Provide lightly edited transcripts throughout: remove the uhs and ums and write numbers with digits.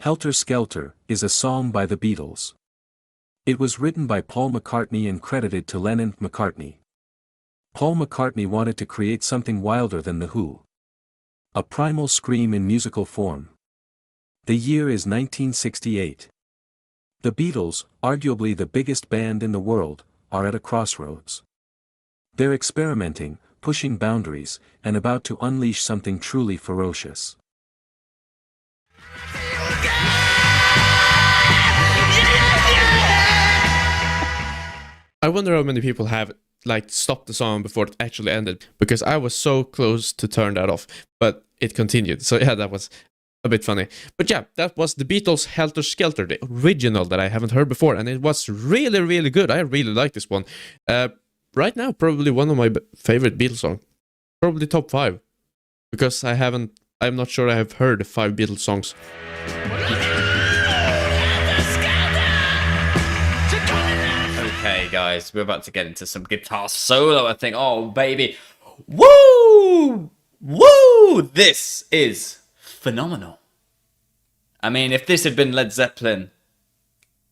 Helter Skelter is a song by the Beatles. It was written by Paul McCartney and credited to Lennon-McCartney. Paul McCartney wanted to create something wilder than The Who. A primal scream in musical form. The year is 1968. The Beatles, arguably the biggest band in the world, are at a crossroads. They're experimenting, pushing boundaries, and about to unleash something truly ferocious. I wonder how many people have stopped the song before it actually ended, because I was so close to turn that off, but it continued. So yeah, that was a bit funny. But yeah, that was the Beatles' Helter Skelter, the original that I haven't heard before, and it was really, really good. I really like this one. Right now, probably one of my favorite Beatles songs. Probably top 5, because I'm not sure I have heard 5 Beatles songs. Okay, guys, we're about to get into some guitar solo, I think. Oh, baby. Woo! Woo! This is phenomenal. I mean, if this had been Led Zeppelin,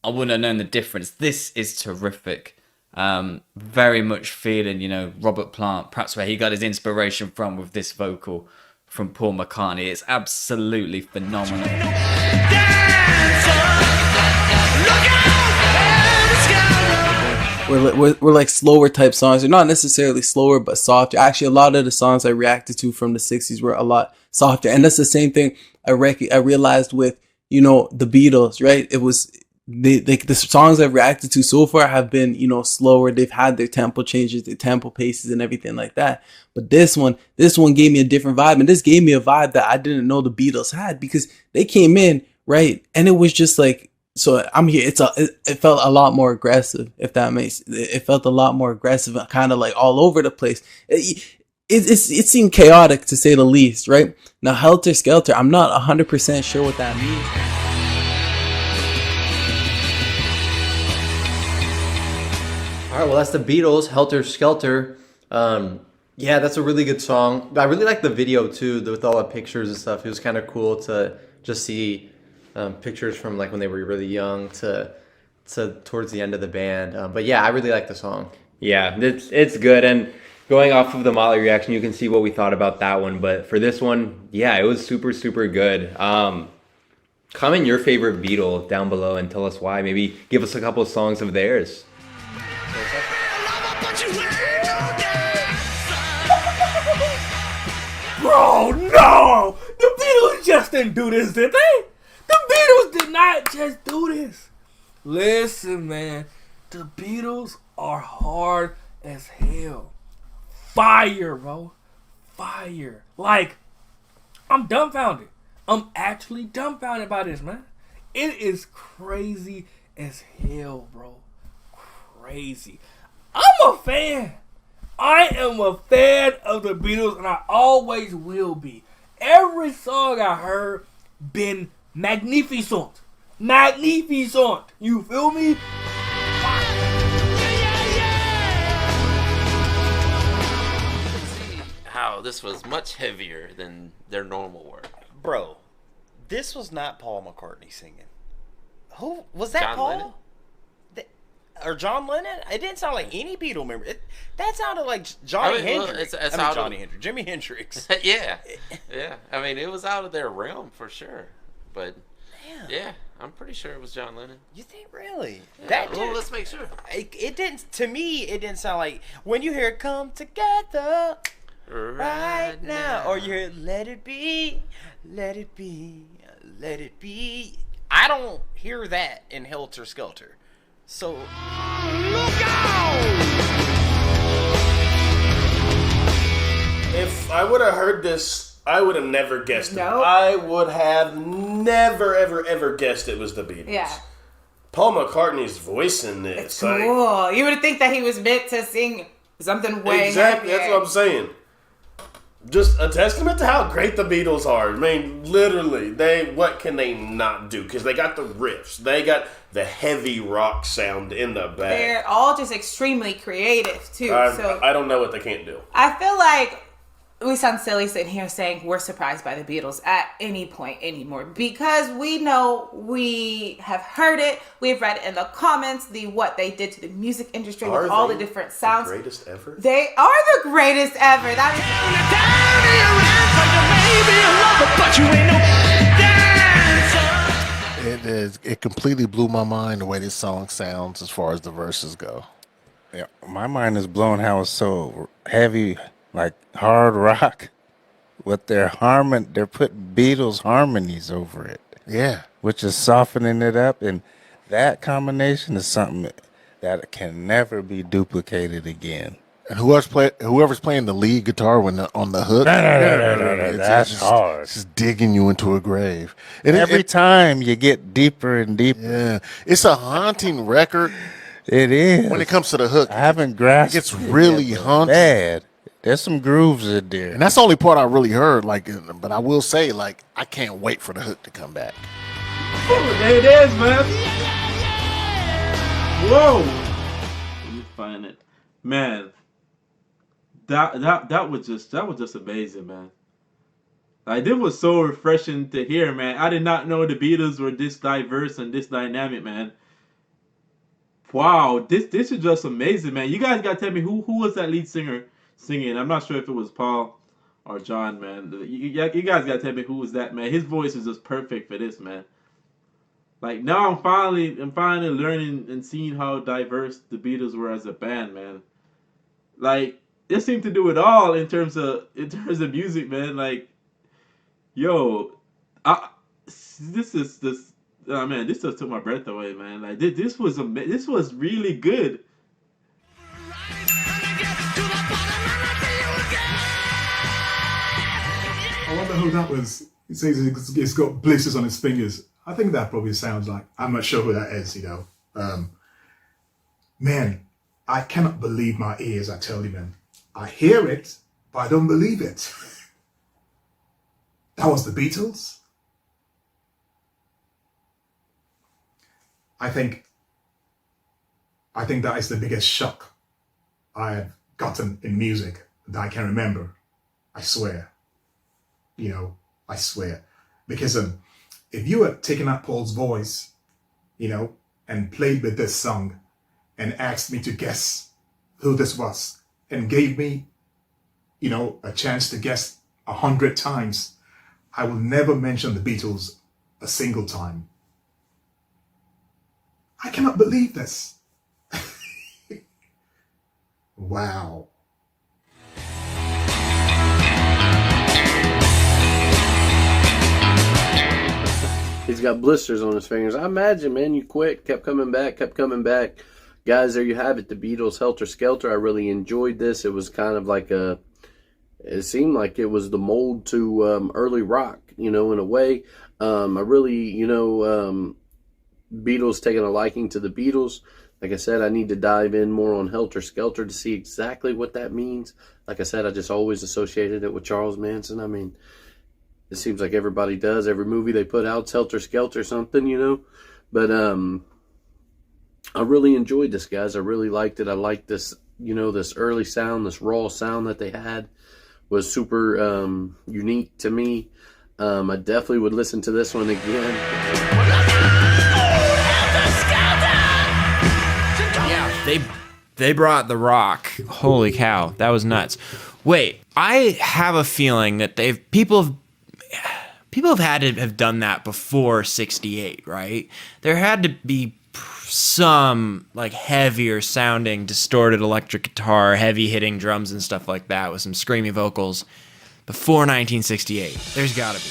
I wouldn't have known the difference. This is terrific. Very much feeling, Robert Plant, perhaps where he got his inspiration from with this vocal from Paul McCartney. It's absolutely phenomenal. We're like slower type songs. They're not necessarily slower, but softer. Actually, a lot of the songs I reacted to from the 60s were a lot softer. And that's the same thing I realized with, the Beatles, right? It was the songs I've reacted to so far have been, slower. They've had their tempo changes, their tempo paces and everything like that. But this one gave me a different vibe. And this gave me a vibe that I didn't know the Beatles had, because they came in, right? And it was just like, so I'm here. It felt a lot more aggressive, if that makes it felt a lot more aggressive, kind of like all over the place. It seemed chaotic, to say the least, right? Now, Helter Skelter, I'm not 100% sure what that means. All right, well, that's the Beatles, Helter Skelter. Yeah, that's a really good song. I really like the video too, with all the pictures and stuff. It was kind of cool to just see pictures from like when they were really young to towards the end of the band. But yeah, I really like the song. Yeah, it's good. And going off of the Motley reaction, you can see what we thought about that one. But for this one, yeah, it was super, super good. Comment your favorite Beatle down below and tell us why. Maybe give us a couple of songs of theirs. Bro, no! The Beatles just didn't do this, did they? The Beatles did not just do this. Listen, man. The Beatles are hard as hell. Fire, bro. Fire. Like, I'm dumbfounded. I'm actually dumbfounded by this, man. It is crazy as hell, bro. Crazy. I'm a fan. I am a fan of the Beatles, and I always will be. Every song I heard been magnificent. Magnificent. You feel me? How this was much heavier than their normal work. Bro, this was not Paul McCartney singing. Who was that? John Paul? Lennon? Or John Lennon? It didn't sound like any Beatle member. That sounded like Johnny Hendrix. Jimi Hendrix. Yeah. I mean, it was out of their realm for sure. But yeah, I'm pretty sure it was John Lennon. You think really? Yeah. Let's make sure. It didn't. To me, it didn't sound like when you hear it "Come Together" right now, or you hear "Let It Be, Let It Be, Let It Be." I don't hear that in Helter Skelter. So, look out! If I would have heard this, I would have never guessed it. Nope. I would have never, ever guessed it was the Beatles. Yeah. Paul McCartney's voice in this. It's cool. You would think that he was meant to sing something way Exactly, happier. that's what I'm saying. Just a testament to how great the Beatles are. I mean, literally, what can they not do? Because they got the riffs. They got the heavy rock sound in the back. They're all just extremely creative, too. I don't know what they can't do. I feel like we sound silly sitting here saying we're surprised by the Beatles at any point anymore, because we know, we have heard it, we've read it in the comments, what they did to the music industry with all the different sounds. The greatest ever? They are the greatest ever. That It completely blew my mind the way this song sounds as far as the verses go. Yeah, my mind is blown how it's so heavy, like hard rock, with they're putting Beatles harmonies over it. Yeah. Which is softening it up, and that combination is something that can never be duplicated again. And whoever's playing the lead guitar on the hook, That's hard. It's just digging you into a grave. And Every time you get deeper and deeper. Yeah, it's a haunting record. It is. When it comes to the hook, I haven't grasped it gets really yet, but haunting. bad. There's some grooves in there. And that's the only part I really heard. But I will say, I can't wait for the hook to come back. Oh, there it is, man. Whoa. Let me find it, man. That was just amazing, man. Like, this was so refreshing to hear, man. I did not know the Beatles were this diverse and this dynamic, man. Wow, this is just amazing, man. You guys gotta tell me who was that lead singer singing. I'm not sure if it was Paul or John, man. You guys gotta tell me who was that, man. His voice is just perfect for this, man. Like, now I'm finally learning and seeing how diverse the Beatles were as a band, man. Like, they seem to do it all in terms of music, man. Like, yo, this just took my breath away, man. Like, this was really good. I wonder who that was. He says it's got blisters on his fingers. I think that probably sounds like, I'm not sure who that is, you know. Man, I cannot believe my ears, I tell you, man. I hear it, but I don't believe it. That was the Beatles. I think that is the biggest shock I have gotten in music that I can remember. I swear. You know, I swear. Because if you had taken out Paul's voice, you know, and played with this song and asked me to guess who this was and gave me, you know, a chance to guess 100 times, I will never mention the Beatles a single time. I cannot believe this. Wow. He's got blisters on his fingers. I imagine, man, you quit, kept coming back. Guys, there you have it. The Beatles, Helter Skelter. I really enjoyed this. It was kind of like it seemed like it was the mold to early rock, you know, in a way. I really, you know, Beatles, taking a liking to the Beatles. Like I said, I need to dive in more on Helter Skelter to see exactly what that means. Like I said, I just always associated it with Charles Manson. I mean, it seems like everybody does. Every movie they put out's Helter Skelter something, you know. But I really enjoyed this, guys. I really liked it. I liked this, you know, this early sound, this raw sound that they had was super unique to me. I definitely would listen to this one again. Yeah, they brought the rock. Holy cow, that was nuts. Wait, I have a feeling that people have had to have done that before '68, right? There had to be some like heavier sounding, distorted electric guitar, heavy hitting drums and stuff like that with some screamy vocals before 1968. There's gotta be.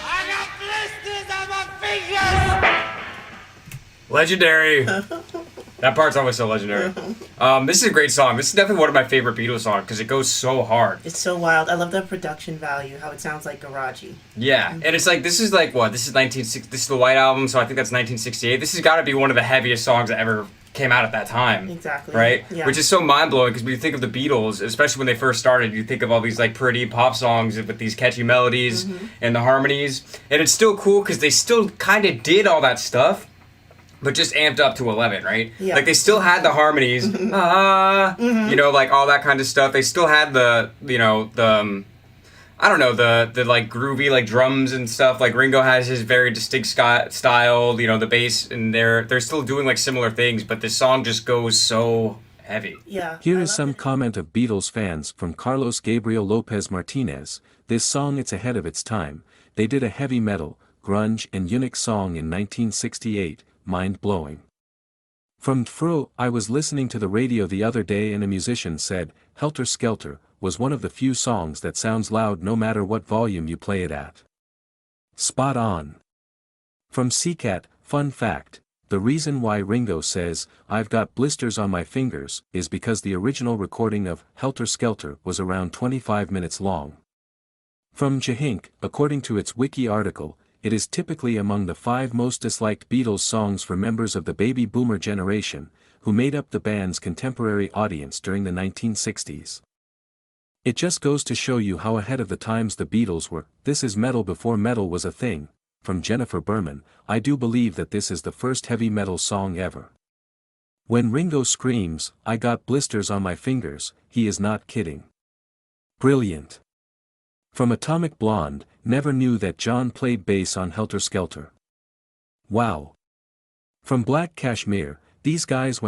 I got blisters on my fingers! Legendary. That part's always so legendary. This is a great song. This is definitely one of my favorite Beatles songs because it goes so hard. It's so wild. I love the production value, how it sounds like garagey. Yeah, and it's like, this is like what? This is the White Album, so I think that's 1968. This has got to be one of the heaviest songs that ever came out at that time. Exactly. Right? Yeah. Which is so mind-blowing because when you think of the Beatles, especially when they first started, you think of all these like pretty pop songs with these catchy melodies and the harmonies. And it's still cool because they still kind of did all that stuff, but just amped up to 11, right? Yeah. Like they still had the harmonies, you know, like all that kind of stuff. They still had the, you know, the, I don't know, the like groovy like drums and stuff. Like Ringo has his very distinct style, you know, the bass, and they're still doing like similar things, but this song just goes so heavy. Yeah. Here is some comment of Beatles fans from Carlos Gabriel Lopez Martinez. This song, it's ahead of its time. They did a heavy metal, grunge and Unix song in 1968, mind-blowing. From Fro, I was listening to the radio the other day and a musician said, Helter Skelter was one of the few songs that sounds loud no matter what volume you play it at. Spot on. From CCAT, fun fact, the reason why Ringo says, I've got blisters on my fingers, is because the original recording of Helter Skelter was around 25 minutes long. From Jahink, according to its wiki article, it is typically among the 5 most disliked Beatles songs for members of the baby boomer generation, who made up the band's contemporary audience during the 1960s. It just goes to show you how ahead of the times the Beatles were. This is metal before metal was a thing. From Jennifer Berman, I do believe that this is the first heavy metal song ever. When Ringo screams, I got blisters on my fingers, he is not kidding. Brilliant. From Atomic Blonde, never knew that John played bass on Helter Skelter. Wow. From Black Cashmere, these guys went